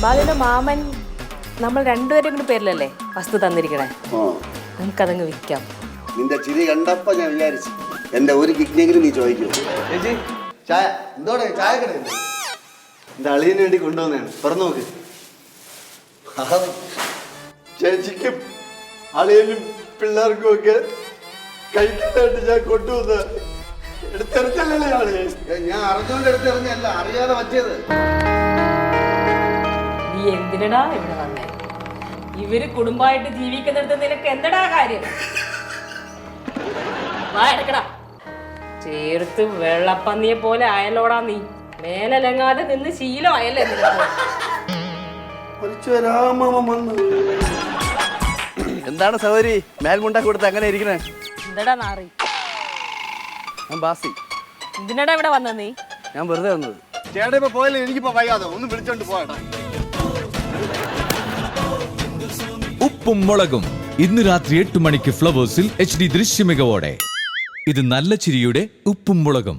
ബാലുവിന്റെ മാമൻ നമ്മൾ രണ്ടുപേരും കൂടി പേരിലല്ലേ വസ്തു തന്നിരിക്കണേ. നമുക്കതങ്ങ് വിൽക്കാം. നിന്റെ ചിരി കണ്ടപ്പോ ഞാൻ വിചാരിച്ചു എന്റെ ഒരു കിഡ്നിയെങ്കിലും നീ ചോദിക്കൂ. ചേച്ചി ചായ എന്തോടെ ചായ കടയുണ്ട് എന്റെ അളിയന് വേണ്ടി കൊണ്ടുവന്നാണ്. പറഞ്ഞു നോക്ക്. ചേച്ചിക്കും അളിയനും പിള്ളേർക്കും ഒക്കെ കഴിക്കാനായിട്ട് ഞാൻ കൊണ്ടുവന്ന എടുത്തെറിഞ്ഞല്ലേ ആള്. ഞാൻ അറിഞ്ഞോണ്ട് എടുത്തെറിഞ്ഞല്ല, അറിയാതെ പറ്റിയത്. നീ എന്തിനടാ ഇവിടെ വന്നേ? ഇവര് കുടുംബമായിട്ട് ജീവിക്കുന്നിടത്ത് നിനക്ക് എന്തടാ കാര്യം? വാ എടുക്കടാ. ചേർത്ത് വെള്ളപ്പന്നിയെ പോലെ ആയല്ലോടാ നീ. മേലലങ്ങാതെ നിന്ന് ശീലമായല്ലേ നിനക്ക്? എന്താണ് സൗരി മേൽമുണ്ടാക്കി കൊടുത്ത് അങ്ങനെ ഇരിക്കണേ? എന്തടാ നാറി? ബാസി എന്തിനടാ ഇവിടെ വന്ന നീ? ഞാൻ വെറുതെ വന്നത്. ചേട്ടാ ഇപ്പൊ പോയല്ലേ, എനിക്കിപ്പോ വൈകാതെ ഒന്ന് വിളിച്ചോണ്ട് പോകട്ടെ. ഉപ്പും മുളകും ഇന്ന് രാത്രി 8 മണിക്ക് ഫ്ലവേഴ്സിൽ HD ദൃശ്യമികവോടെ. ഇത് നല്ല ചിരിയുടെ ഉപ്പും മുളകും.